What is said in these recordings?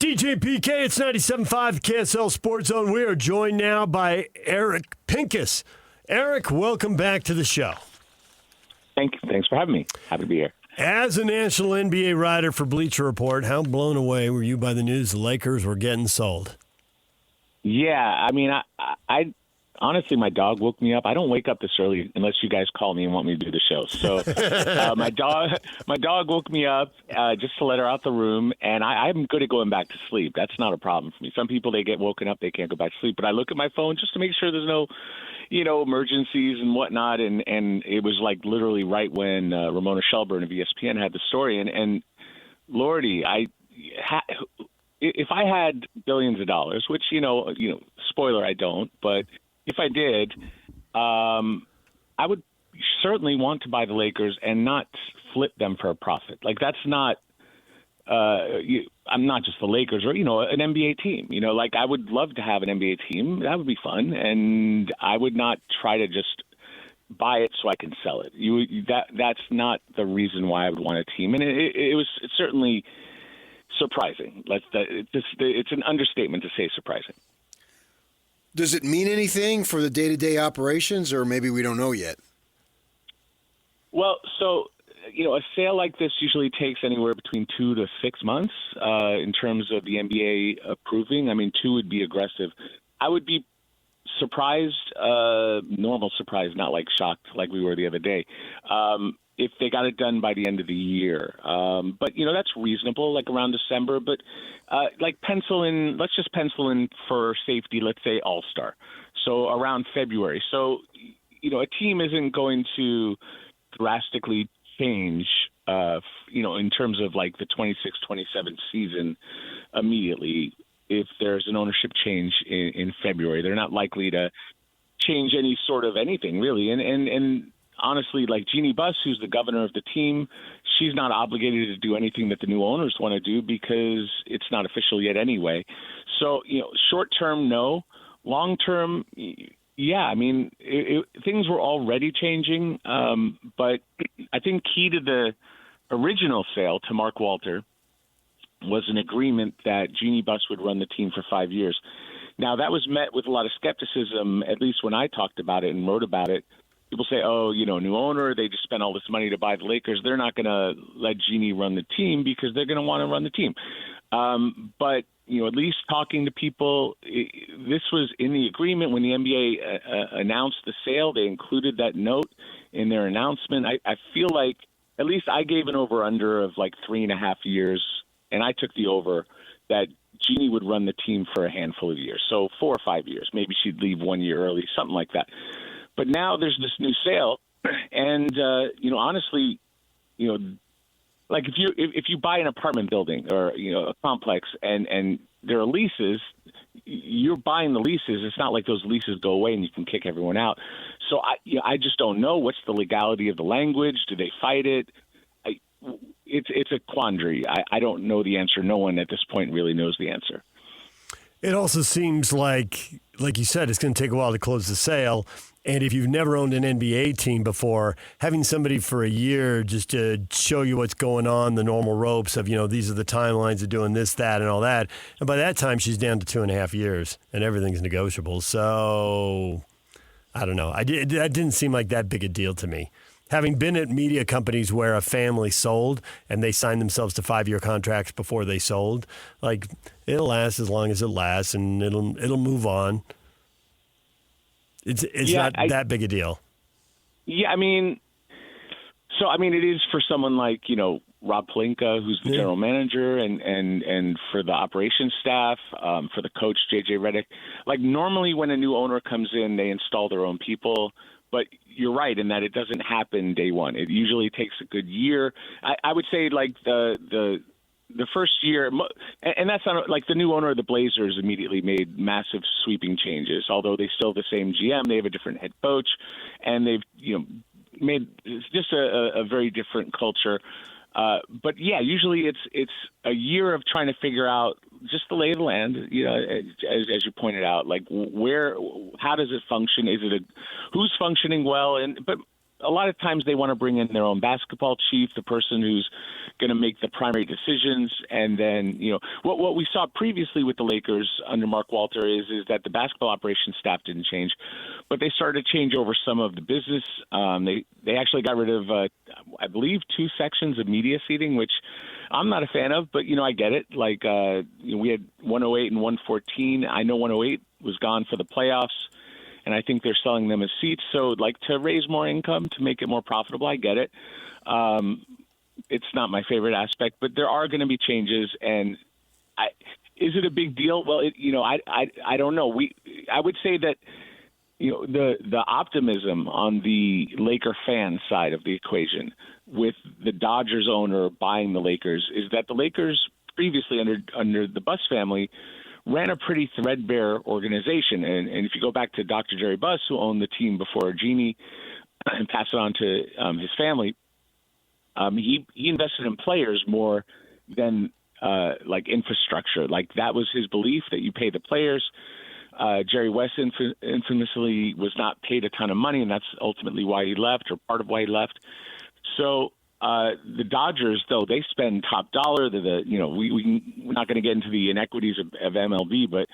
DJ PK, it's 97.5 KSL Sports Zone. We are joined now by Eric Pincus. Eric, welcome back to the show. Thanks for having me. Happy to be here. As a national NBA writer for Bleacher Report, how blown away were you by the news the Lakers were getting sold? Yeah, I mean, I honestly, my dog woke me up. I don't wake up this early unless you guys call me and want me to do the show. So my dog woke me up just to let her out the room, and I'm good at going back to sleep. That's not a problem for me. Some people, they get woken up, they can't go back to sleep. But I look at my phone just to make sure there's no, emergencies and whatnot. And it was like literally right when Ramona Shelburne of ESPN had the story. And Lordy, if I had billions of dollars, which, spoiler, I don't, but if I did, I would certainly want to buy the Lakers and not flip them for a profit. Like, that's not I'm not just the Lakers or, an NBA team. I would love to have an NBA team. That would be fun. And I would not try to just buy it so I can sell it. That's not the reason why I would want a team. And it was certainly surprising. It's an understatement to say surprising. Does it mean anything for the day-to-day operations, or maybe we don't know yet? Well, so, a sale like this usually takes anywhere between 2 to 6 months in terms of the NBA approving. I mean, 2 would be aggressive. I would be surprised, normal surprise, not like shocked like we were the other day, if they got it done by the end of the year. But, that's reasonable, like around December. But let's just pencil in for safety, let's say All-Star. So around February. So, a team isn't going to drastically change, in terms of like the 26-27 season immediately. If there's an ownership change in February, they're not likely to change any sort of anything really. And honestly, like Jeannie Buss, who's the governor of the team, she's not obligated to do anything that the new owners want to do because it's not official yet anyway. So, short term, no. Long term, yeah. I mean, things were already changing, but I think key to the original sale to Mark Walter was an agreement that Jeannie Buss would run the team for 5 years. Now, that was met with a lot of skepticism, at least when I talked about it and wrote about it. People say, new owner, they just spent all this money to buy the Lakers. They're not going to let Jeannie run the team because they're going to want to run the team. But, at least talking to people, this was in the agreement. When the NBA announced the sale, they included that note in their announcement. I feel like at least I gave an over-under of like 3.5 years, and I took the over that Jeannie would run the team for a handful of years. So 4 or 5 years. Maybe she'd leave 1 year early, something like that. But now there's this new sale, and honestly, like if you buy an apartment building or a complex and there are leases, you're buying the leases. It's not like those leases go away and you can kick everyone out. So I just don't know what's the legality of the language. Do they fight it? It's a quandary. I don't know the answer. No one at this point really knows the answer. It also seems like you said, it's going to take a while to close the sale. And if you've never owned an NBA team before, having somebody for a year just to show you what's going on, the normal ropes of, these are the timelines of doing this, that, and all that. And by that time, she's down to 2.5 years, and everything's negotiable. So, I don't know. That didn't seem like that big a deal to me. Having been at media companies where a family sold and they signed themselves to 5-year contracts before they sold, like, it'll last as long as it lasts, and it'll move on. It's not that big a deal. Yeah, it is for someone like, Rob Pelinka, who's the general manager, and for the operations staff, for the coach, JJ Redick. Like, normally when a new owner comes in, they install their own people. But you're right in that it doesn't happen day one. It usually takes a good year. I would say like the first year, and that's not like the new owner of the Blazers immediately made massive sweeping changes. Although they still have the same GM, they have a different head coach, and they've made just a very different culture. But yeah, usually it's a year of trying to figure out just the lay of the land. As you pointed out, like how does it function? Is it who's functioning well? But a lot of times they want to bring in their own basketball chief, the person who's going to make the primary decisions. And then, what we saw previously with the Lakers under Mark Walter is that the basketball operations staff didn't change, but they started to change over some of the business. They actually got rid of, I believe, 2 sections of media seating, which I'm not a fan of, but, I get it. Like, we had 108 and 114. I know 108 was gone for the playoffs, and I think they're selling them as seats. So, like, to raise more income, to make it more profitable, I get it. It's not my favorite aspect, but there are going to be changes. And is it a big deal? Well, I don't know. I would say that, the optimism on the Laker fan side of the equation with the Dodgers owner buying the Lakers is that the Lakers previously under the Buss family ran a pretty threadbare organization. And if you go back to Dr. Jerry Buss, who owned the team before Jeannie and passed it on to his family, he invested in players more than like infrastructure. Like, that was his belief, that you pay the players. Jerry West infamously was not paid a ton of money, and that's ultimately why he left, or part of why he left. So the Dodgers, though, they spend top dollar. We're not going to get into the inequities of MLB, but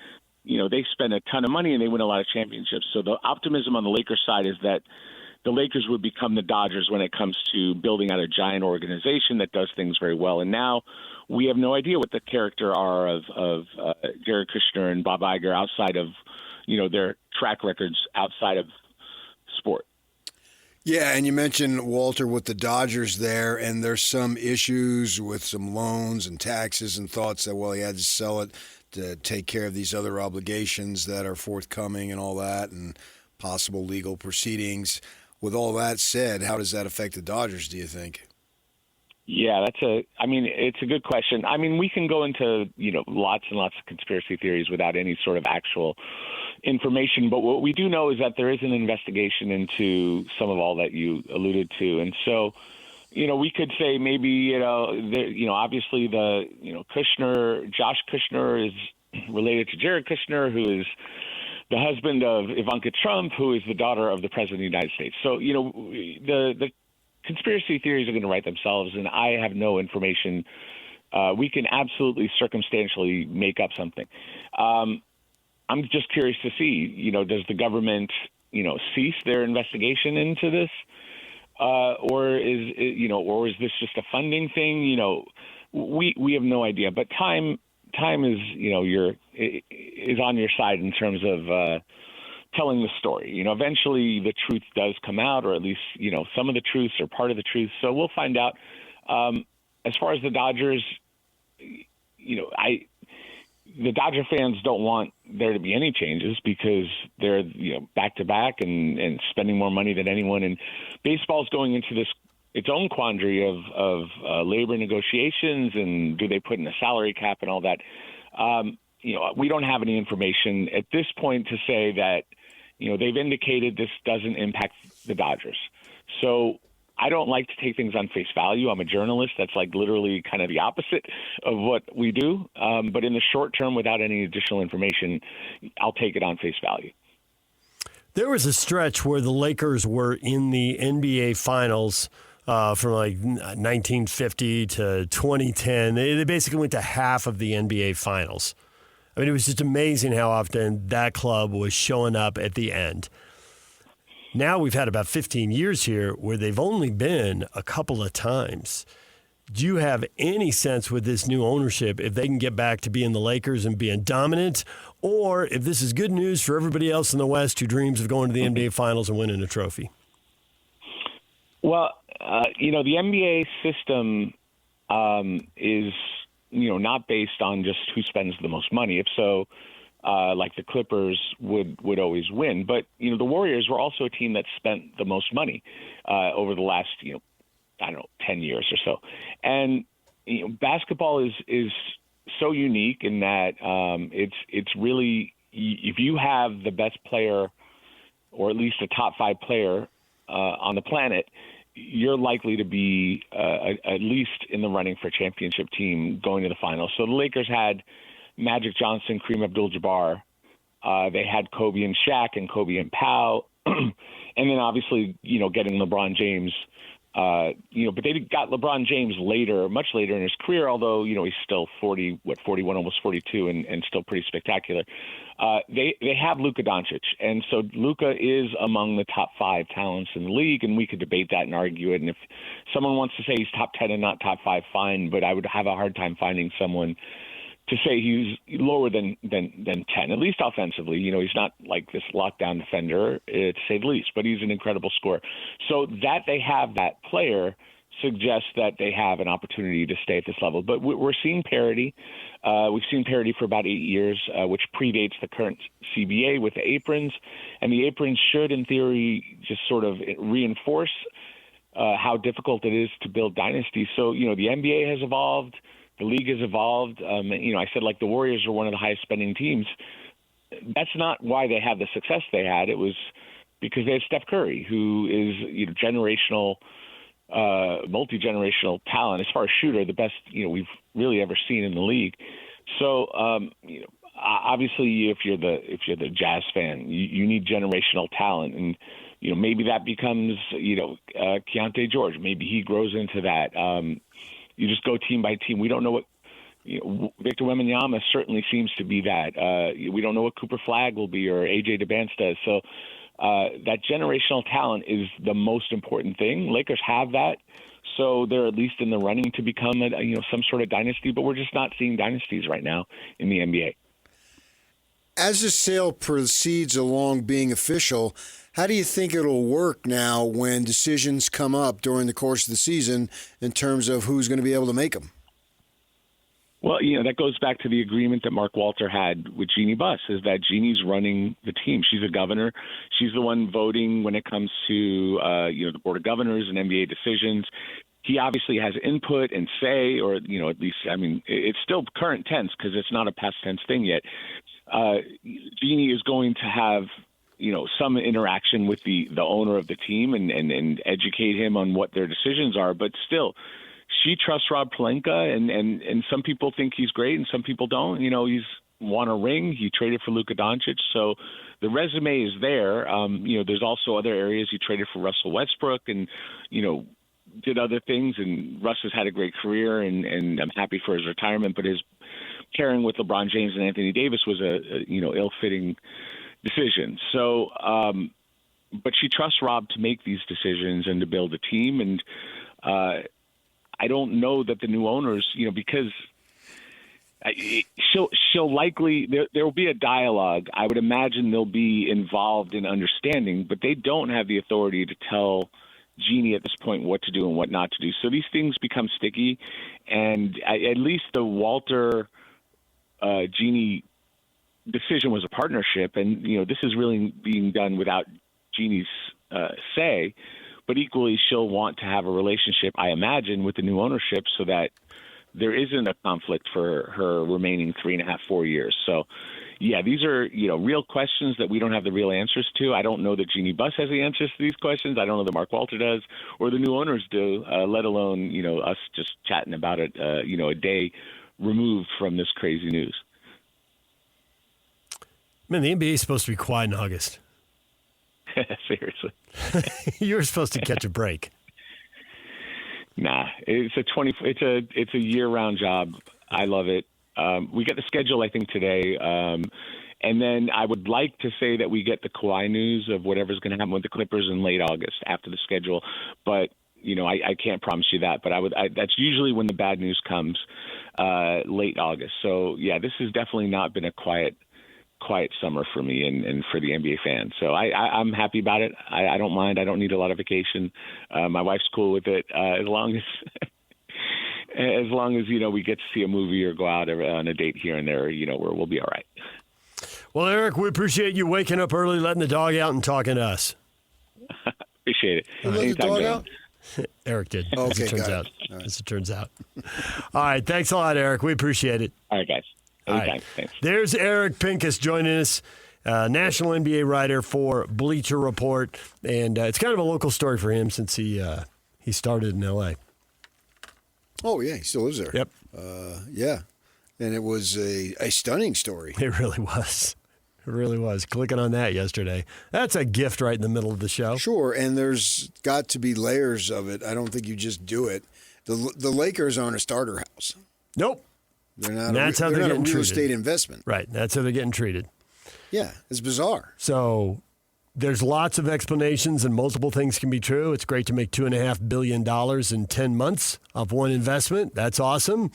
they spend a ton of money and they win a lot of championships. So the optimism on the Lakers side is that the Lakers would become the Dodgers when it comes to building out a giant organization that does things very well. And now we have no idea what the character are of Jared Kushner and Bob Iger outside of their track records outside of sport. Yeah, and you mentioned Walter with the Dodgers there, and there's some issues with some loans and taxes and thoughts that, well, he had to sell it to take care of these other obligations that are forthcoming and all that, and possible legal proceedings. With all that said, how does that affect the Dodgers, do you think? Yeah, it's a good question. I mean, we can go into, lots and lots of conspiracy theories without any sort of actual information. But what we do know is that there is an investigation into some of all that you alluded to. And so, we could say maybe, obviously Kushner, Josh Kushner is related to Jared Kushner, who is the husband of Ivanka Trump, who is the daughter of the President of the United States. So, the conspiracy theories are going to write themselves, and I have no information. We can absolutely circumstantially make up something. I'm just curious to see, does the government, cease their investigation into this, or is this just a funding thing? We have no idea. But time is, is on your side in terms of telling the story. Eventually the truth does come out, or at least, some of the truths or part of the truth. So we'll find out. As far as the Dodgers, the Dodger fans don't want there to be any changes because they're, back to back and spending more money than anyone. And baseball's going into its own quandary of labor negotiations, and do they put in a salary cap and all that. We don't have any information at this point to say that, they've indicated this doesn't impact the Dodgers. So I don't like to take things on face value. I'm a journalist. That's like literally kind of the opposite of what we do. But in the short term, without any additional information, I'll take it on face value. There was a stretch where the Lakers were in the NBA Finals from like 1950 to 2010. They basically went to half of the NBA Finals. I mean, it was just amazing how often that club was showing up at the end. Now we've had about 15 years here where they've only been a couple of times. Do you have any sense with this new ownership if they can get back to being the Lakers and being dominant, or if this is good news for everybody else in the West who dreams of going to the NBA Finals and winning a trophy? Well, the NBA system is, not based on just who spends the most money. If so, like the Clippers would always win. But, the Warriors were also a team that spent the most money over the last, 10 years or so. And, basketball is so unique in that it's really, if you have the best player, or at least a top 5 player on the planet, you're likely to be at least in the running for a championship team going to the finals. So the Lakers had Magic Johnson, Kareem Abdul-Jabbar. They had Kobe and Shaq and Kobe and Pau. and then obviously, getting LeBron James. But they got LeBron James later, much later in his career, although, he's still 41, almost 42, and still pretty spectacular. They have Luka Doncic, and so Luka is among the top 5 talents in the league, and we could debate that and argue it. And if someone wants to say he's top 10 and not top 5, fine, but I would have a hard time finding someone to say he's lower than 10, at least offensively. He's not like this lockdown defender, to say the least, but he's an incredible scorer. So that they have that player suggests that they have an opportunity to stay at this level. But we're seeing parity. We've seen parity for about 8 years, which predates the current CBA with the aprons. And the aprons should, in theory, just sort of reinforce how difficult it is to build dynasties. So, the NBA has evolved. The league has evolved. I said the Warriors are one of the highest spending teams. That's not why they had the success they had. It was because they had Steph Curry, who is generational, multi-generational talent as far as shooter, the best we've really ever seen in the league. So obviously, if you're the Jazz fan, you need generational talent, and maybe that becomes Keontae George. Maybe he grows into that. You just go team by team. We don't know what Victor Wembanyama certainly seems to be that. We don't know what Cooper Flagg will be or AJ DeBansta. So that generational talent is the most important thing. Lakers have that, so they're at least in the running to become some sort of dynasty. But we're just not seeing dynasties right now in the NBA. As the sale proceeds along being official, how do you think it'll work now when decisions come up during the course of the season in terms of who's going to be able to make them? Well, that goes back to the agreement that Mark Walter had with Jeannie Buss, is that Jeannie's running the team. She's a governor. She's the one voting when it comes to, the Board of Governors and NBA decisions. He obviously has input and say, or, at least, it's still current tense because it's not a past tense thing yet. Jeannie is going to have, some interaction with the owner of the team and educate him on what their decisions are. But still, she trusts Rob Pelinka, and some people think he's great and some people don't. He's won a ring. He traded for Luka Doncic. So the resume is there. There's also other areas. He traded for Russell Westbrook and, did other things. And Russ has had a great career, and I'm happy for his retirement. But his pairing with LeBron James and Anthony Davis was a ill-fitting decision. So, but she trusts Rob to make these decisions and to build a team. And I don't know that the new owners, because she'll likely there will be a dialogue. I would imagine they'll be involved in understanding, but they don't have the authority to tell Jeannie at this point what to do and what not to do. So these things become sticky, and at least the Walter Jeannie decision was a partnership, and this is really being done without Jeannie's say. But equally, she'll want to have a relationship, I imagine, with the new ownership so that there isn't a conflict for her remaining 3.5, 4 years. So, yeah, these are, real questions that we don't have the real answers to. I don't know that Jeannie Buss has the answers to these questions. I don't know that Mark Walter does or the new owners do, let alone, us just chatting about it, a day removed from this crazy news. Man, the NBA is supposed to be quiet in August. Seriously. You were supposed to catch a break. Nah, it's a year-round job. I love it. We get the schedule, I think, today. And then I would like to say that we get the Kawhi news of whatever's going to happen with the Clippers in late August after the schedule. But, I can't promise you that. But that's usually when the bad news comes, late August. So, yeah, this has definitely not been a quiet summer for me and for the NBA fans. So I'm happy about it. I don't mind. I don't need a lot of vacation. My wife's cool with it as long as we get to see a movie or go out on a date here and there, we'll be all right. Well, Eric, we appreciate you waking up early, letting the dog out, and talking to us. Appreciate it. Who let the dog out? Eric did, okay, as it turns got out. it. Right. As it turns out. All right, thanks a lot, Eric. We appreciate it. All right, guys. Anytime. All right. Thanks. There's Eric Pincus joining us, national NBA writer for Bleacher Report, and it's kind of a local story for him since he started in L.A. Oh, yeah, he still lives there. Yep. Yeah, and it was a stunning story. It really was. really was. Clicking on that yesterday. That's a gift right in the middle of the show. Sure, and there's got to be layers of it. I don't think you just do it. The Lakers aren't a starter house. Nope. They're not. That's how they're not a getting real treated. estate investment. Right. That's how they're getting treated. Yeah, it's bizarre. So there's lots of explanations and multiple things can be true. It's great to make $2.5 billion in 10 months of one investment. That's awesome.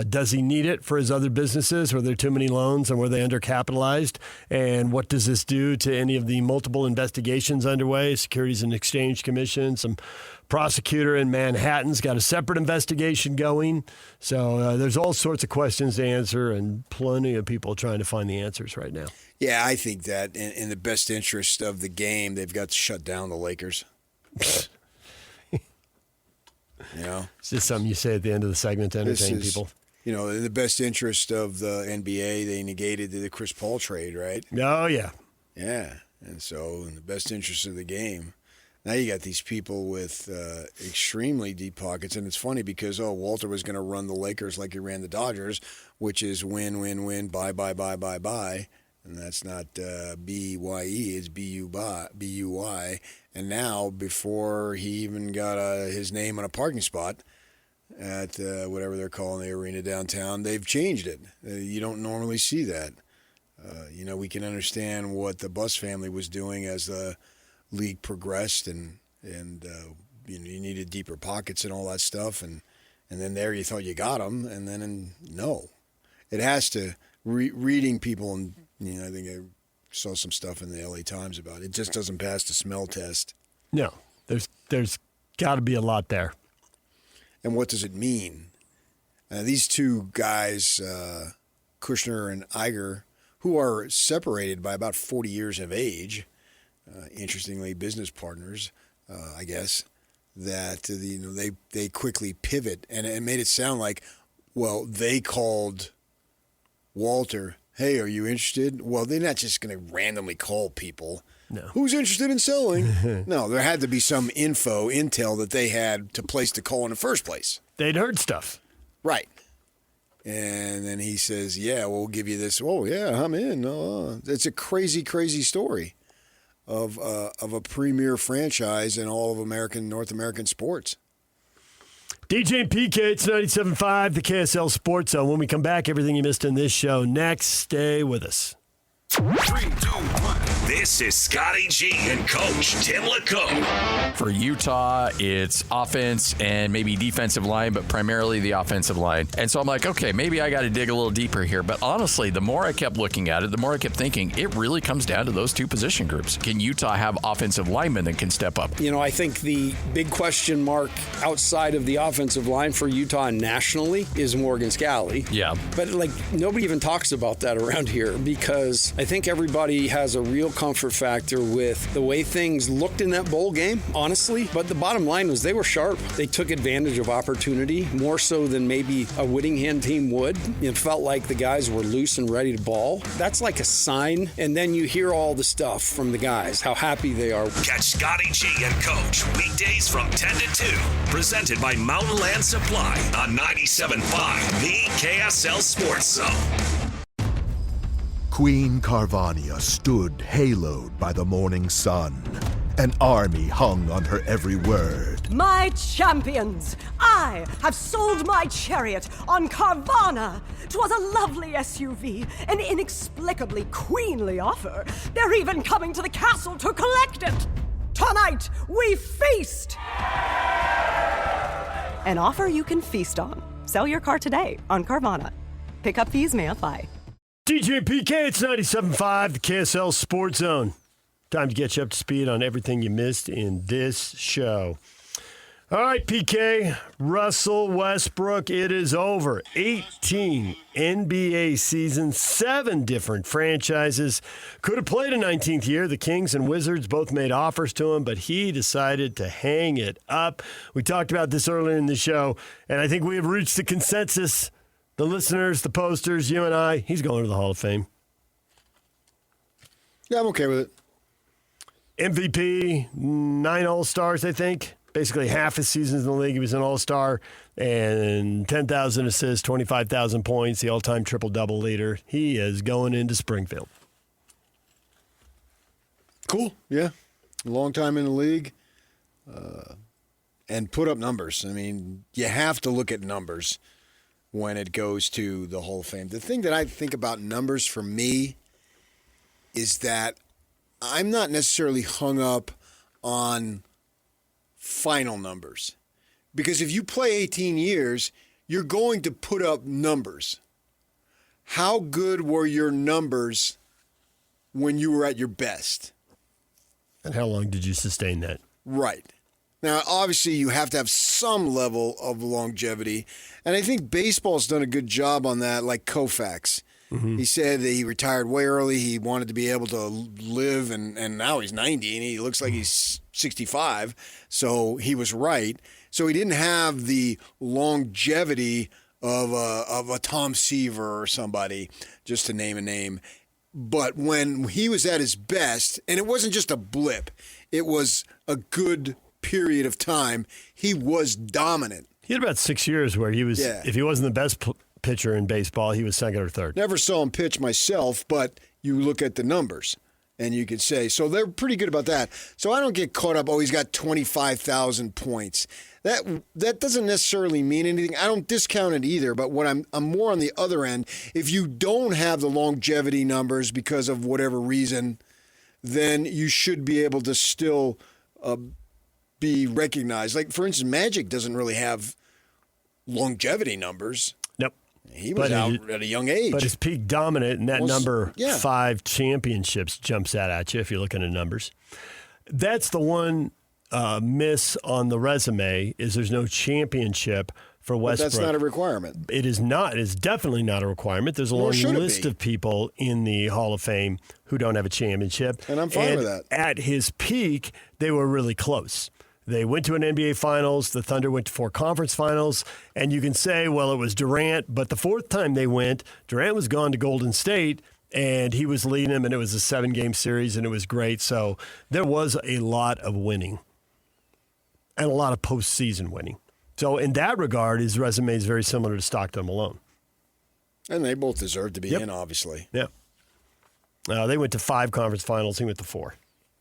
Does he need it for his other businesses? Were there too many loans and were they undercapitalized? And what does this do to any of the multiple investigations underway? Securities and Exchange Commission, some prosecutor in Manhattan's got a separate investigation going. So there's all sorts of questions to answer and plenty of people trying to find the answers right now. Yeah, I think that in the best interest of the game, they've got to shut down the Lakers. It's just something you say at the end of the segment to entertain people. In the best interest of the NBA, they negated the Chris Paul trade, right? Oh, yeah. Yeah, and so in the best interest of the game, now you got these people with extremely deep pockets, and it's funny because, Walter was going to run the Lakers like he ran the Dodgers, which is win, win, win, buy, and that's not B-Y-E, it's B-U-Y, and now before he even got his name on a parking spot at whatever they're calling the arena downtown, they've changed it. You don't normally see that. We can understand what the Buss family was doing as the league progressed, and you needed deeper pockets and all that stuff, and then there you thought you got them, and then no, it has to reading people, and I think I saw some stuff in the LA Times about it. It just doesn't pass the smell test. No, there's got to be a lot there. And what does it mean? These two guys, Kushner and Iger, who are separated by about 40 years of age, interestingly, business partners, I guess, that they quickly pivot, and it made it sound like, well, they called Walter, hey, are you interested? Well, they're not just going to randomly call people. No. Who's interested in selling? No, there had to be some intel that they had to place the call in the first place. They'd heard stuff. Right. And then he says, yeah, we'll give you this. Oh, yeah, I'm in. It's a crazy, crazy story of a premier franchise in all of North American sports. DJ and PK, it's 97.5, the KSL Sports Zone. When we come back, everything you missed in this show next. Stay with us. 3, 2, 1. This is Scotty G and Coach Tim LeComb. For Utah, it's offense and maybe defensive line, but primarily the offensive line. And so I'm like, okay, maybe I got to dig a little deeper here. But honestly, the more I kept looking at it, the more I kept thinking, it really comes down to those two position groups. Can Utah have offensive linemen that can step up? I think the big question mark outside of the offensive line for Utah nationally is Morgan Scalley. Yeah. But nobody even talks about that around here because I think everybody has a real comfort factor with the way things looked in that bowl game, honestly. But the bottom line was they were sharp. They took advantage of opportunity more so than maybe a Whittingham team would. It felt like the guys were loose and ready to ball. That's like a sign. And then you hear all the stuff from the guys, how happy they are. Catch Scotty G and Coach weekdays from 10 to 2. Presented by Mountain Land Supply on 97.5, the KSL Sports Zone. Queen Carvania stood haloed by the morning sun. An army hung on her every word. My champions, I have sold my chariot on Carvana. 'Twas a lovely SUV, an inexplicably queenly offer. They're even coming to the castle to collect it. Tonight, we feast. An offer you can feast on. Sell your car today on Carvana. Pickup fees may apply. DJ PK, it's 97.5, the KSL Sports Zone. Time to get you up to speed on everything you missed in this show. All right, PK, Russell Westbrook, it is over. 18 NBA seasons, 7 different franchises. Could have played a 19th year. The Kings and Wizards both made offers to him, but he decided to hang it up. We talked about this earlier in the show, and I think we have reached the consensus. The listeners, the posters, you and I, he's going to the Hall of Fame. Yeah, I'm okay with it. MVP, 9 All-Stars, I think. Basically half his seasons in the league, he was an All-Star. And 10,000 assists, 25,000 points, the all-time triple-double leader. He is going into Springfield. Cool. Yeah. Long time in the league. And put up numbers. I mean, you have to look at numbers when it goes to the Hall of Fame. The thing that I think about numbers for me is that I'm not necessarily hung up on final numbers. Because if you play 18 years, you're going to put up numbers. How good were your numbers when you were at your best? And how long did you sustain that? Right. Now, obviously, you have to have some level of longevity. And I think baseball's done a good job on that, like Koufax. Mm-hmm. He said that he retired way early. He wanted to be able to live, and now he's 90, and he looks like he's 65. So he was right. So he didn't have the longevity of a Tom Seaver or somebody, just to name a name. But when he was at his best, and it wasn't just a blip, it was a good period of time, he was dominant. He had about 6 years where he was, if he wasn't the best pitcher in baseball, he was second or third. Never saw him pitch myself, but you look at the numbers and you could say, so they're pretty good about that. So I don't get caught up, he's got 25,000 points. That doesn't necessarily mean anything. I don't discount it either, but what I'm more on the other end. If you don't have the longevity numbers because of whatever reason, then you should be able to still be recognized. Like, for instance, Magic doesn't really have longevity numbers. Nope. He was out at a young age. But his peak dominant, and that number 5 championships jumps out at you if you're looking at numbers. That's the one miss on the resume is there's no championship for Westbrook. But that's not a requirement. It is not. It is definitely not a requirement. There's a long list of people in the Hall of Fame who don't have a championship. And I'm fine with that. At his peak, they were really close. They went to an NBA Finals. The Thunder went to 4 conference finals. And you can say, well, it was Durant. But the 4th time they went, Durant was gone to Golden State, and he was leading them, and it was a 7-game series, and it was great. So there was a lot of winning and a lot of postseason winning. So in that regard, his resume is very similar to Stockton Malone. And they both deserve to be in, obviously. Yeah. They went to 5 conference finals. He went to 4.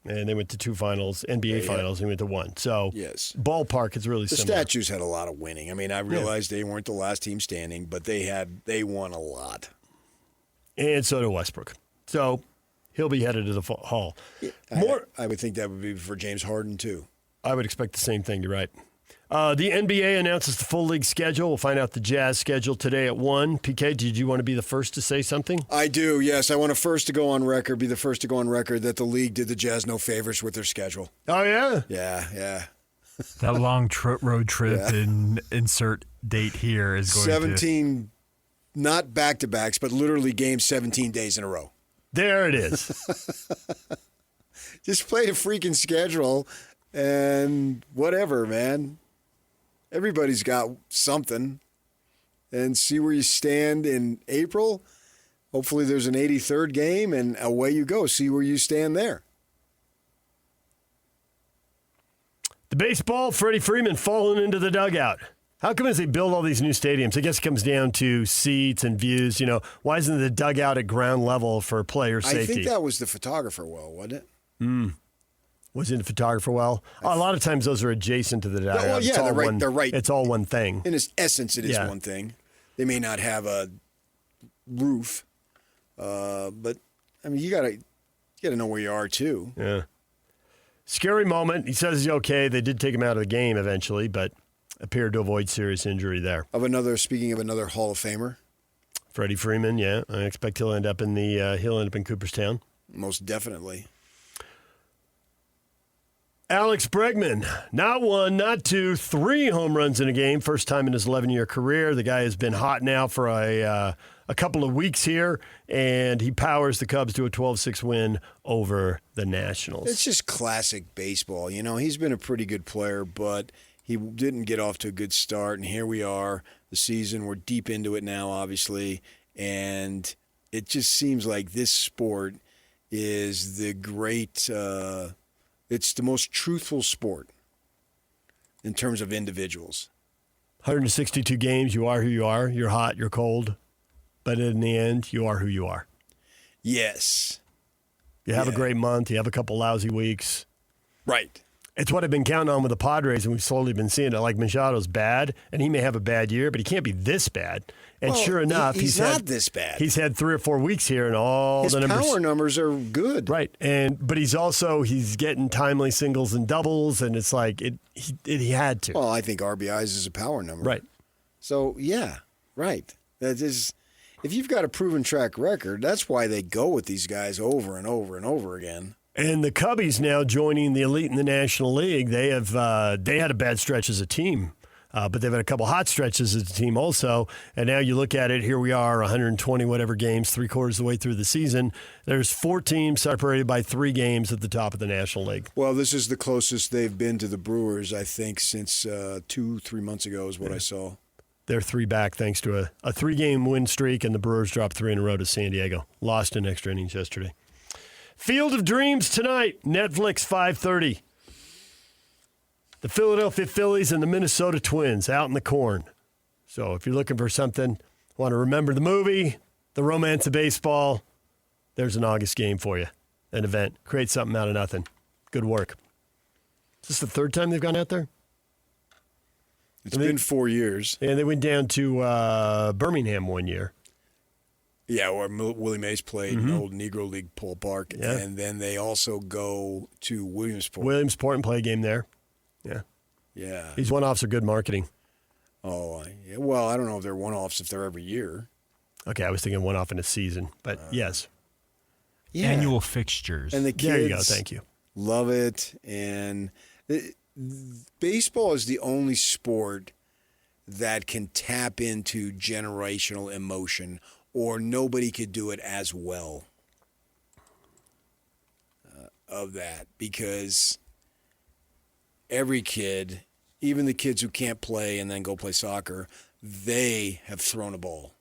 And they went to 2 finals, NBA finals, and he went to 1. So ballpark is really similar. The Statues had a lot of winning. I mean, I realized they weren't the last team standing, but they won a lot. And so did Westbrook. So he'll be headed to the Hall. Yeah, I would think that would be for James Harden, too. I would expect the same thing. You're right. The NBA announces the full league schedule. We'll find out the Jazz schedule today at 1. PK, did you want to be the first to say something? I do, yes. I want to be the first to go on record that the league did the Jazz no favors with their schedule. Oh, yeah? Yeah. That long road trip and insert date here is going 17, not back-to-backs, but literally games 17 days in a row. There it is. Just play a freaking schedule and whatever, man. Everybody's got something. And see where you stand in April. Hopefully there's an 83rd game, and away you go. See where you stand there. The baseball, Freddie Freeman falling into the dugout. How come as they build all these new stadiums, I guess it comes down to seats and views. You know, why isn't the dugout at ground level for player safety? I think that was the photographer well, wasn't it? Was it the photographer well? A lot of times those are adjacent to the dugout. Well, yeah, they're right. It's all one thing. In its essence, it is one thing. They may not have a roof, but I mean, you gotta know where you are too. Yeah. Scary moment. He says he's okay. They did take him out of the game eventually, but appeared to avoid serious injury there. Speaking of another Hall of Famer, Freddie Freeman. Yeah, I expect he'll end up in Cooperstown. Most definitely. Alex Bregman, not 1, not 2, 3 home runs in a game. First time in his 11-year career. The guy has been hot now for a couple of weeks here, and he powers the Cubs to a 12-6 win over the Nationals. It's just classic baseball. You know, he's been a pretty good player, but he didn't get off to a good start, and here we are, the season. We're deep into it now, obviously, and it just seems like this sport is the great it's the most truthful sport in terms of individuals. 162 games, you are who you are. You're hot, you're cold. But in the end, you are who you are. Yes. You have a great month. You have a couple lousy weeks. Right. It's what I've been counting on with the Padres, and we've slowly been seeing it. Like Machado's bad, and he may have a bad year, but he can't be this bad. And Well, sure enough, he's not this bad. He's had 3 or 4 weeks here, and all His the numbers. power numbers are good. Right, but he's getting timely singles and doubles, and it's like he had to. Well, I think RBIs is a power number. Right. So yeah, right. That is, if you've got a proven track record, that's why they go with these guys over and over and over again. And the Cubbies now joining the elite in the National League. They have they had a bad stretch as a team, but they've had a couple hot stretches as a team also. And now you look at it, here we are, 120 whatever games, 3/4 of the way through the season. There's 4 teams separated by 3 games at the top of the National League. Well, this is the closest they've been to the Brewers, I think, since 2-3 months ago is what I saw. They're 3 back thanks to a 3-game win streak, and the Brewers dropped 3 in a row to San Diego. Lost in extra innings yesterday. Field of Dreams tonight, Netflix 5:30. The Philadelphia Phillies and the Minnesota Twins out in the corn. So if you're looking for something, want to remember the movie, the romance of baseball, there's an August game for you, an event. Create something out of nothing. Good work. Is this the 3rd time they've gone out there? It's been 4 years. And they went down to Birmingham one year. Yeah, where Willie Mays played in old Negro League ballpark. Yeah. And then they also go to Williamsport. Williamsport and play a game there. Yeah. Yeah. These one-offs are good marketing. Oh, yeah. Well, I don't know if they're one-offs if they're every year. Okay, I was thinking one-off in a season, but yes. Yeah. Annual fixtures. And the kids There you go, thank you. love it. And baseball is the only sport that can tap into generational emotion, or nobody could do it as well of that, because every kid, even the kids who can't play and then go play soccer, they have thrown a ball.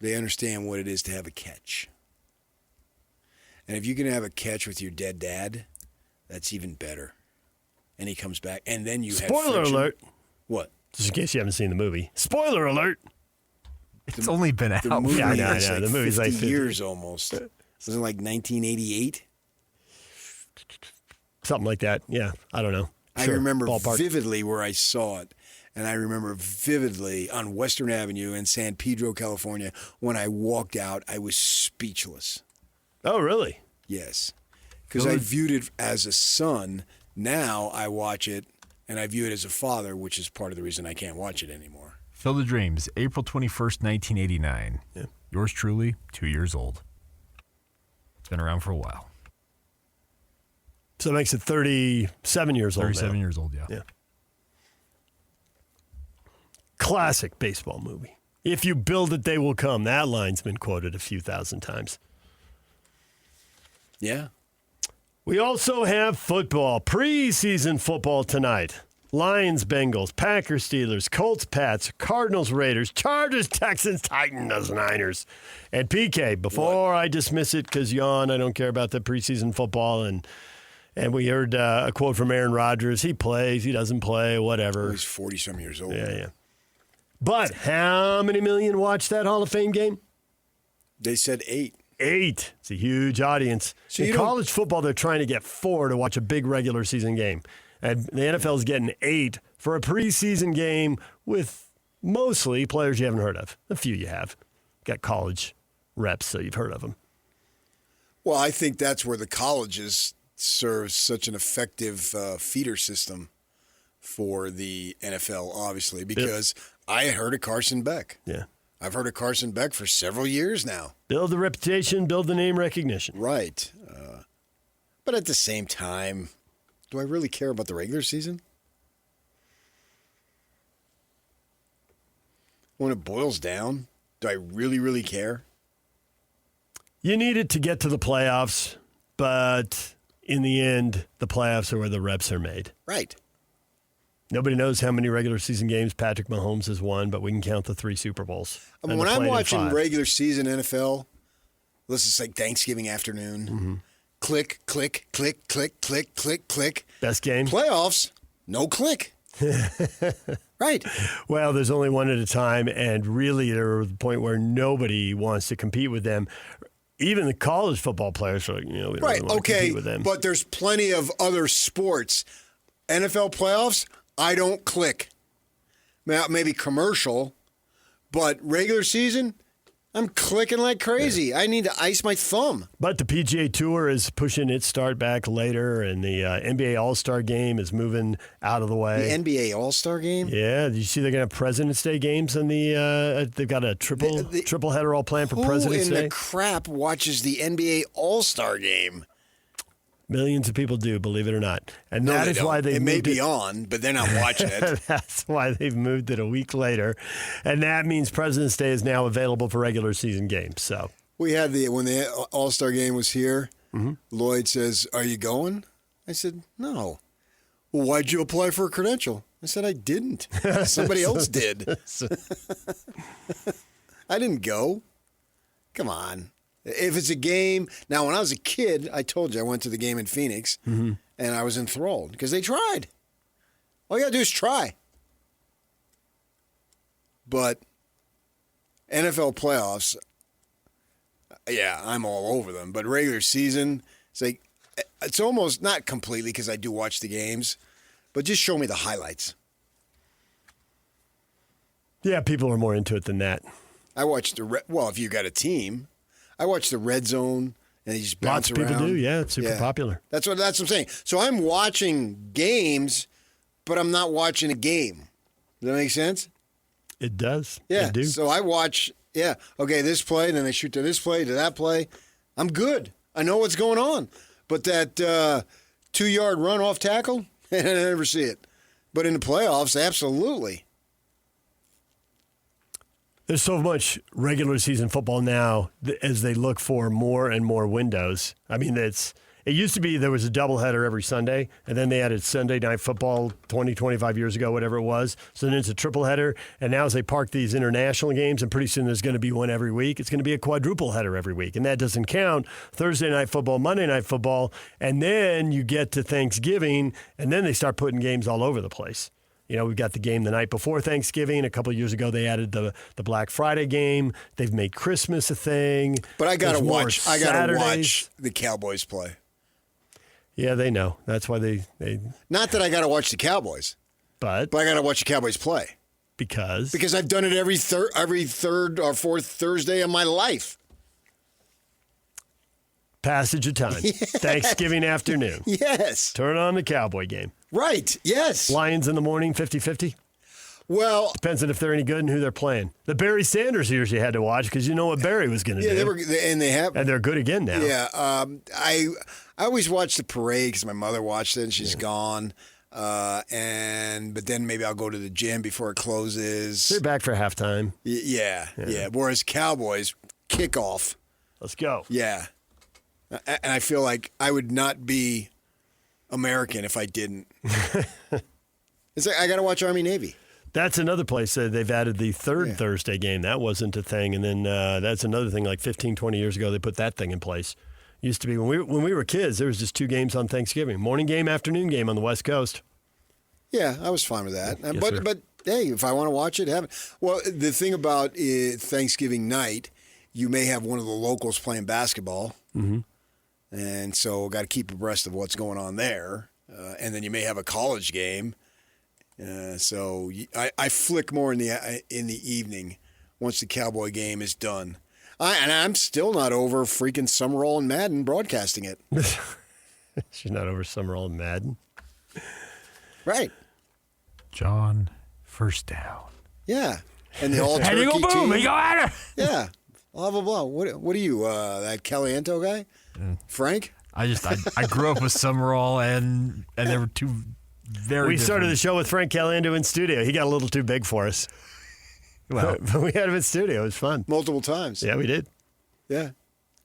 They understand what it is to have a catch. And if you can have a catch with your dead dad, that's even better. And he comes back, and then you have Spoiler friction. alert. What? Just in case you haven't seen the movie. Spoiler alert. It's only been out. The movie Yeah, I know, is I know. like The movie's 50 like 50. years almost. Wasn't it like 1988? Something like that. Yeah, I don't know. I Sure, remember ballpark. vividly where I saw it. And I remember vividly on Western Avenue in San Pedro, California, when I walked out, I was speechless. Oh, really? Yes. Because I viewed it as a son. Now I watch it, and I view it as a father, which is part of the reason I can't watch it anymore. Field of Dreams, April 21st, 1989. Yeah. Yours truly, 2 years old. It's been around for a while. So that makes it 37 years old 37 now. years old, yeah. Yeah. Classic baseball movie. If you build it, they will come. That line's been quoted a few thousand times. Yeah. We also have football, preseason football tonight. Lions, Bengals, Packers, Steelers, Colts, Pats, Cardinals, Raiders, Chargers, Texans, Titans, Niners. And PK, before I dismiss it, because yawn, I don't care about the preseason football, and we heard a quote from Aaron Rodgers. He plays, he doesn't play, whatever. He's 40-some years old. Yeah. But how many million watched that Hall of Fame game? They said 8. 8. It's a huge audience. So In college football, they're trying to get 4 to watch a big regular season game. And the NFL is getting 8 for a preseason game with mostly players you haven't heard of. A few you have. Got college reps, so you've heard of them. Well, I think that's where the colleges serve such an effective feeder system for the NFL, obviously, because I heard of Carson Beck. Yeah. I've heard of Carson Beck for several years now. Build the reputation, build the name recognition. Right. But at the same time, do I really care about the regular season? When it boils down, do I really, really care? You need it to get to the playoffs, but in the end, the playoffs are where the reps are made. Right. Nobody knows how many regular season games Patrick Mahomes has won, but we can count the 3 Super Bowls. I mean, when I'm watching regular season NFL, let's just like Thanksgiving afternoon, click, click, click, click, click, click, click. Best game? Playoffs, no click. Right. Well, there's only one at a time, and really they're at the point where nobody wants to compete with them. even the college football players are like, we don't really want to compete with them. But there's plenty of other sports. NFL playoffs, I don't click. Maybe commercial, but regular season, I'm clicking like crazy. Yeah. I need to ice my thumb. But the PGA Tour is pushing its start back later, and the NBA All-Star Game is moving out of the way. The NBA All-Star Game? Yeah. Did you see they're going to have President's Day games in the they've got a triple header all planned for President's Day? Who in the crap watches the NBA All-Star Game? Millions of people do, believe it or not. And that is why they moved it. It may be on, but they're not watching it. That's why they've moved it a week later. And that means President's Day is now available for regular season games. So we had when the All-Star Game was here, Lloyd says, "Are you going?" I said, "No." "Well, why'd you apply for a credential?" I said, "I didn't. Somebody else did." I didn't go. Come on. If it's a game, now when I was a kid, I told you I went to the game in Phoenix, and I was enthralled because they tried. All you got to do is try. But NFL playoffs, yeah, I'm all over them. But regular season, it's almost not completely because I do watch the games, but just show me the highlights. Yeah, people are more into it than that. I watch if you got a team. I watch the Red Zone, and they just bounce around. Lots of people do, yeah. It's super popular. That's what I'm saying. So I'm watching games, but I'm not watching a game. Does that make sense? It does. Yeah. I do. So I watch, okay, this play, then they shoot to this play, to that play. I'm good. I know what's going on. But that 2-yard run off tackle, I never see it. But in the playoffs, absolutely. There's so much regular season football now as they look for more and more windows. I mean, it used to be there was a doubleheader every Sunday, and then they added Sunday Night Football 20, 25 years ago, whatever it was. So then it's a triple header, and now as they park these international games, and pretty soon there's going to be one every week, it's going to be a quadruple header every week. And that doesn't count Thursday Night Football, Monday Night Football, and then you get to Thanksgiving, and then they start putting games all over the place. We've got the game the night before Thanksgiving. A couple of years ago, they added the Black Friday game. They've made Christmas a thing. But I got to watch the Cowboys play. Yeah, they know. That's why they Not that I got to watch the Cowboys. But I got to watch the Cowboys play. Because I've done it every third or fourth Thursday of my life. Passage of time. Yeah. Thanksgiving afternoon. Yes. Turn on the Cowboy game. Right, yes. Lions in the morning, 50-50? Well, depends on if they're any good and who they're playing. The Barry Sanders years you had to watch because you know what Barry was going to do. And they're good again now. Yeah, I always watch the parade because my mother watched it and she's gone. But then maybe I'll go to the gym before it closes. They're back for halftime. Yeah. Whereas Cowboys kickoff. Let's go. Yeah, and I feel like I would not be American if I didn't. It's like I got to watch Army Navy. That's another place they've added the third Thursday game. That wasn't a thing. And then that's another thing like 15, 20 years ago, they put that thing in place. Used to be when we were kids, there was just 2 games on Thanksgiving. Morning game, afternoon game on the West Coast. Yeah, I was fine with that. Yes, but hey, if I want to watch it, have it. Well, the thing about Thanksgiving night, you may have one of the locals playing basketball. Mm-hmm. And so got to keep abreast of what's going on there. And then you may have a college game. So I flick more in the evening once the Cowboy game is done. And I'm still not over freaking Summerall and Madden broadcasting it. She's not over Summerall and Madden. Right. John, first down. Yeah. And the all-turkey and you go boom, team. you go at her. Yeah. Blah, blah, blah. What are you, that Caliento guy? Frank? I grew up with Summerall, and there were two very We different. started the show with Frank Caliendo in studio. He got a little too big for us. Well, but we had him in studio. It was fun. Multiple times. Yeah, we did. Yeah.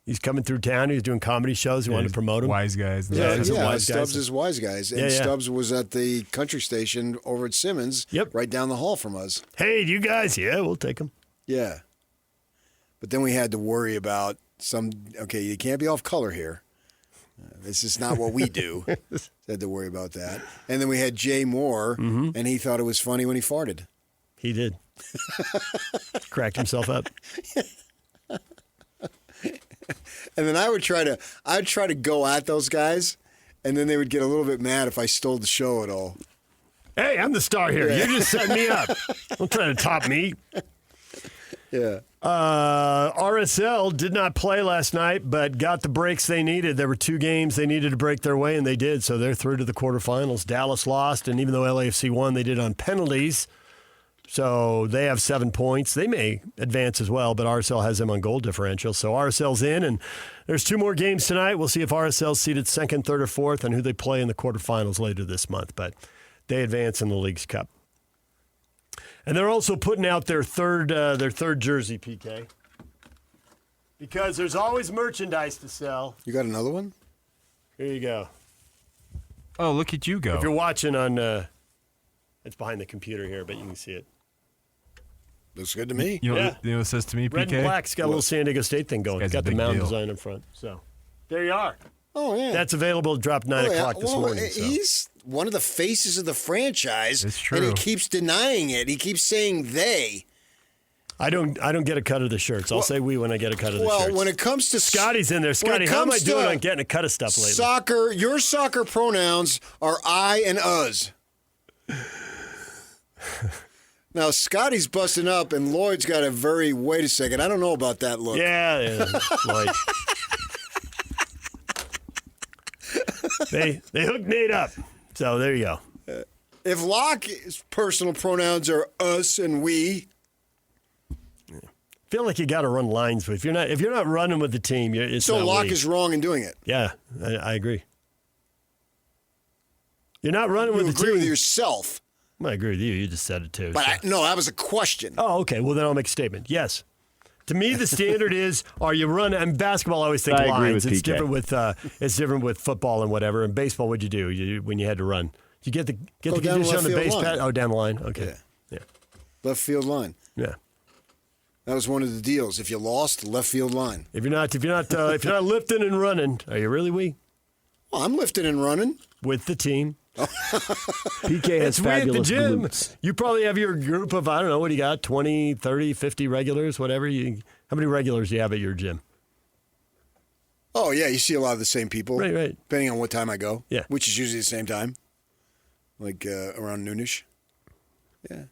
He's coming through town. He was doing comedy shows. We wanted to promote him. Wise Guys. Stubbs is Wise Guys. And Stubbs was at the country station over at Simmons, right down the hall from us. Hey, you guys? Yeah, we'll take them. Yeah. But then we had to worry about you can't be off color here. This is not what we do. Had to worry about that. And then we had Jay Moore, and he thought it was funny when he farted. He did. Cracked himself up. And then I'd try to go at those guys, and then they would get a little bit mad if I stole the show at all. Hey, I'm the star here. Yeah. You're just setting me up. Don't try to top me. Yeah. RSL did not play last night, but got the breaks they needed. There were 2 games they needed to break their way, and they did. So they're through to the quarterfinals. Dallas lost, and even though LAFC won, they did on penalties. So they have 7 points. They may advance as well, but RSL has them on goal differential. So RSL's in, and there's 2 more games tonight. We'll see if RSL's seeded 2nd, 3rd, or 4th, and who they play in the quarterfinals later this month. But they advance in the League's Cup. And they're also putting out their third jersey, PK. Because there's always merchandise to sell. You got another one? Here you go. Oh, look at you go. If you're watching on, it's behind the computer here, but you can see it. Looks good to me. You know, Yeah. you know what it says to me, PK? Red and black's got a little San Diego State thing going. This It's guy's got a the big mountain deal. design in front. So there you are. Oh, yeah. That's available. It dropped 9 o'clock this morning. So. He's one of the faces of the franchise. It's true. And he keeps denying it. He keeps saying they. I don't get a cut of the shirts. I'll say we when I get a cut of the shirts. Well, when it comes to Scotty's in there. Scotty, how am I doing on getting a cut of stuff lately? Soccer, your soccer pronouns are I and us. Now, Scotty's busting up, and Lloyd's got a very, wait a second, I don't know about that look. Yeah. Like, they hooked Nate up. So there you go. If Locke's personal pronouns are us and we. Feel like you got to run lines with. If you're not running with the team, it's So not Locke we. is wrong in doing it. Yeah, I agree. You're not running You with the agree team. with yourself. I agree with you. You just said it too. But so. no, that was a question. Oh, okay. Well, then I'll make a statement. Yes. To me, the standard is: are you running? And basketball, I always think I agree lines. with It's PK. different with football and whatever. And baseball, what'd you do when you had to run? Did you get the Go down condition the on the left base field pad? line. Oh, down the line. Okay. Yeah. Left field line. Yeah. That was one of the deals. If you lost, left field line. If you're not lifting and running, are you really we Well, I'm lifting and running. with the team? PK has It's we at the fabulous gym. glutes. You probably have your group of, I don't know, what do you got, 20, 30, 50 regulars, whatever. How many regulars do you have at your gym? Oh, yeah, you see a lot of the same people. Right. Depending on what time I go. Yeah. Which is usually the same time. Like around noonish. Yeah.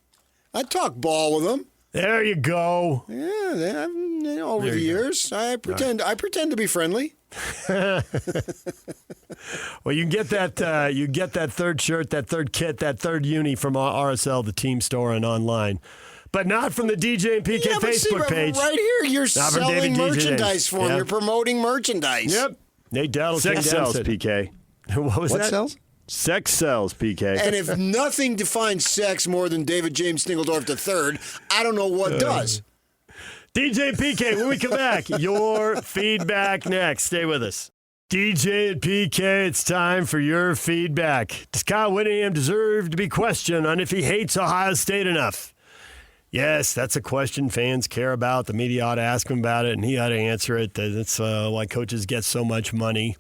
I talk ball with them. There you go. Yeah, over There the you go. years, I pretend to be friendly. Well, you get that. You get that third shirt, that third kit, that third uni from RSL, the team store, and online, but not from the DJ and PK Yeah, but see, Facebook page. right here, you're Not from selling David DJ merchandise James. for them. Yeah. You're promoting merchandise. Yep. Nate Dowdle came Sex down and sells, said- PK. What was What that? sells? Sex sells, PK. And if nothing defines sex more than David James Stingledorf III, I don't know what does. DJ and PK, when we come back, your feedback next. Stay with us. DJ and PK, it's time for your feedback. Does Kyle Whittingham deserve to be questioned on if he hates Ohio State enough? Yes, that's a question fans care about. The media ought to ask him about it, and he ought to answer it. That's why coaches get so much money.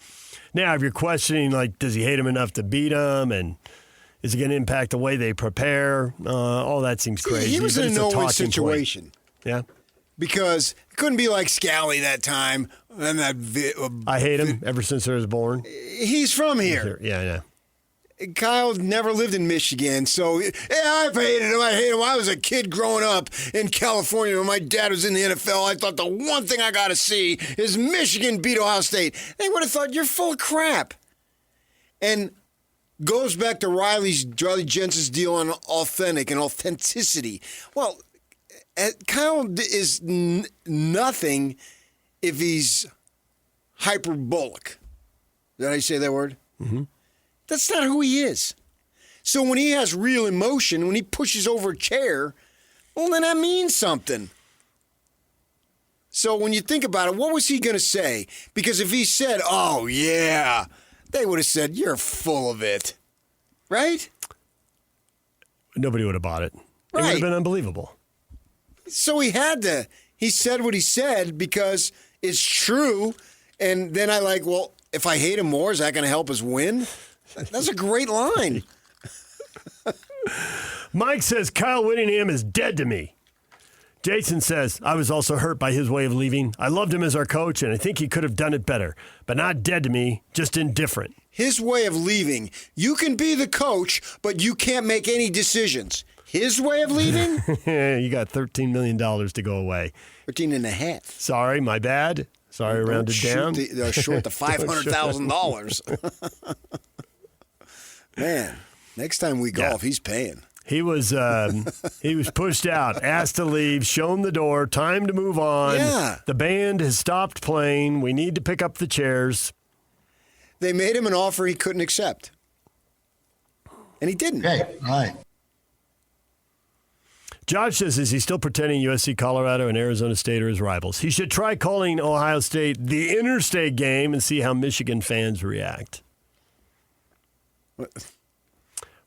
Now, if you're questioning, like, does he hate him enough to beat him, and is it going to impact the way they prepare? All that seems crazy. He was but in a it's a no-win talking situation. point. Yeah. Because it couldn't be like Scally that time. And I hate him ever since I was born. he's from here. Yeah. Kyle never lived in Michigan, so yeah, I've hated him. I hate him. I was a kid growing up in California when my dad was in the NFL. I thought the one thing I got to see is Michigan beat Ohio State. They would have thought you're full of crap. And goes back to Riley Jensen's deal on authentic and authenticity. Well, Kyle is nothing if he's hyperbolic. Did I say that word? Mm-hmm. That's not who he is. So when he has real emotion, when he pushes over a chair, well, then that means something. So when you think about it, what was he going to say? Because if he said, oh, yeah, they would have said, you're full of it. Right? Nobody would have bought it. It would Right. have been unbelievable. So he had to. He said what he said because it's true. And then well, if I hate him more, is that going to help us win? That's a great line. Mike says Kyle Whittingham is dead to me. Jason says, I was also hurt by his way of leaving. I loved him as our coach, and I think he could have done it better. But not dead to me, just indifferent. His way of leaving. You can be the coach, but you can't make any decisions. His way of leaving? You got $13 million to go away. 13 and a half. Sorry, my bad. Sorry, rounded down. Short the $500,000. Man, next time we golf, he's paying. He was pushed out, asked to leave, shown the door, time to move on. Yeah. The band has stopped playing. We need to pick up the chairs. They made him an offer he couldn't accept. And he didn't. Okay, all right. Josh says, is he still pretending USC, Colorado, and Arizona State are his rivals? He should try calling Ohio State the interstate game and see how Michigan fans react. What?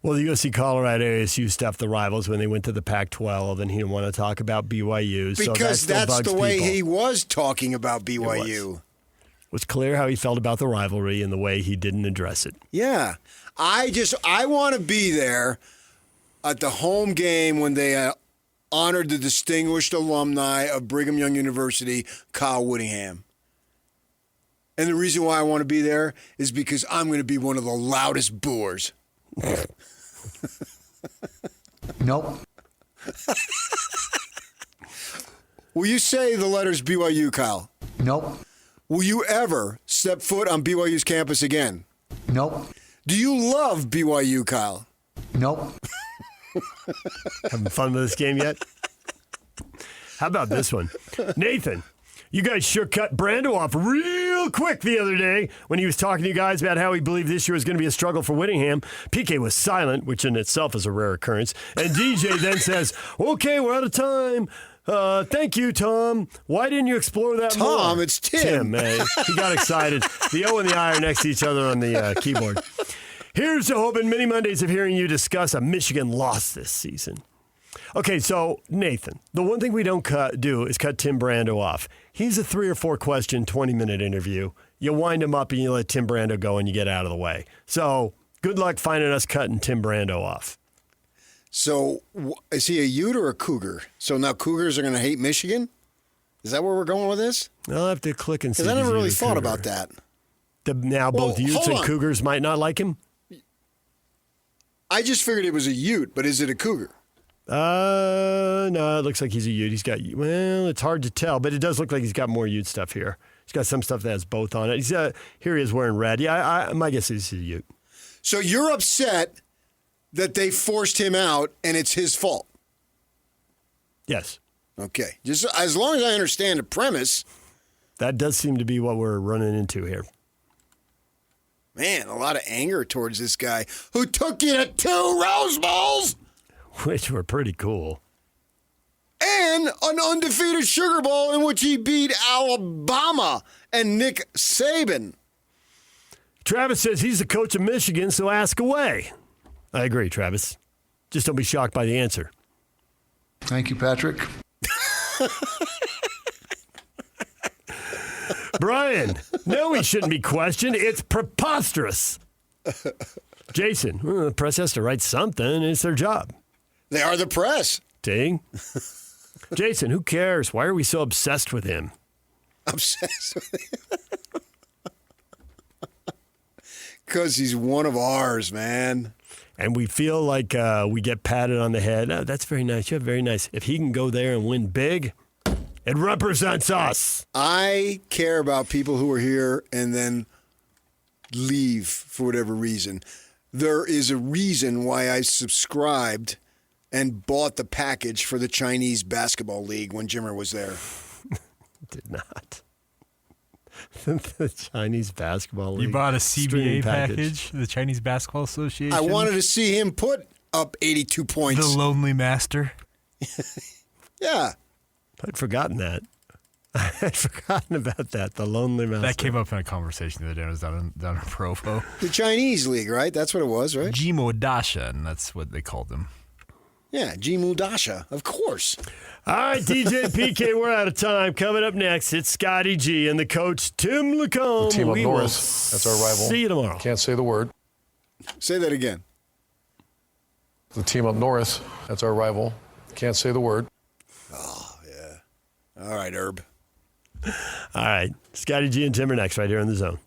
Well, the USC, Colorado, ASU stuffed the rivals when they went to the Pac-12, and he didn't want to talk about BYU. Because so that's the way people. He was talking about BYU. It was clear how he felt about the rivalry and the way he didn't address it. Yeah. I want to be there at the home game when they honored the distinguished alumni of Brigham Young University, Kyle Whittingham. And the reason why I want to be there is because I'm going to be one of the loudest booers. Nope. Will you say the letters BYU, Kyle? Nope. Will you ever step foot on BYU's campus again? Nope. Do you love BYU, Kyle? Nope. Having fun with this game yet? How about this one? Nathan, you guys sure cut Brando off real quick the other day when he was talking to you guys about how he believed this year was going to be a struggle for Whittingham. PK was silent, which in itself is a rare occurrence. And DJ then says, okay, we're out of time. Thank you, Tom. Why didn't you explore that more? Tom, it's Tim. Tim, man. He got excited. The O and the I are next to each other on the keyboard. Here's to hoping many Mondays of hearing you discuss a Michigan loss this season. Okay, so, Nathan, the one thing we don't do is cut Tim Brando off. He's a 3 or 4 question, 20-minute interview. You wind him up and you let Tim Brando go and you get out of the way. So, good luck finding us cutting Tim Brando off. So, is he a Ute or a Cougar? So now Cougars are going to hate Michigan? Is that where we're going with this? I'll have to click and see. Because I if never he's really a thought Cougar. about that. Now both Utes and Cougars might not like him? I just figured it was a Ute, but is it a Cougar? No, it looks like he's a Ute. He's got, well, it's hard to tell, but it does look like he's got more Ute stuff here. He's got some stuff that has both on it. He's here he is wearing red. Yeah, my guess is he's a Ute. So you're upset that they forced him out and it's his fault? Yes. Okay. Just as long as I understand the premise. That does seem to be what we're running into here. Man, a lot of anger towards this guy who took you to 2 Rose Bowls. Which were pretty cool. And an undefeated Sugar Bowl in which he beat Alabama and Nick Saban. Travis says he's the coach of Michigan, so ask away. I agree, Travis. Just don't be shocked by the answer. Thank you, Patrick. Brian, no, he shouldn't be questioned. It's preposterous. Jason, well, the press has to write something. It's their job. They are the press. Ding. Jason, who cares? Why are we so obsessed with him? Obsessed with him? Because he's one of ours, man. And we feel like we get patted on the head. Oh, that's very nice. You're very nice. If he can go there and win big, it represents us. I care about people who are here and then leave for whatever reason. There is a reason why I subscribed and bought the package for the Chinese Basketball League when Jimmer was there. Did not. The Chinese Basketball League. You bought a streaming CBA package, the Chinese Basketball Association? I wanted to see him put up 82 points. The Lonely Master. Yeah. I'd forgotten that. I had forgotten about that, the Lonely Master. That came up in a conversation the other day. I was down in Provo. The Chinese League, right? That's what it was, right? Jimo Dasha, and that's what they called him. Yeah, Jimu Dasha, of course. All right, DJ PK, we're out of time. Coming up next, it's Scotty G and the coach, Tim Lacombe. The team up we north, will that's our rival. See you tomorrow. Can't say the word. Say that again. The team up north, that's our rival. Can't say the word. Oh, yeah. All right, Herb. All right. Scotty G and Timber next right here in the zone.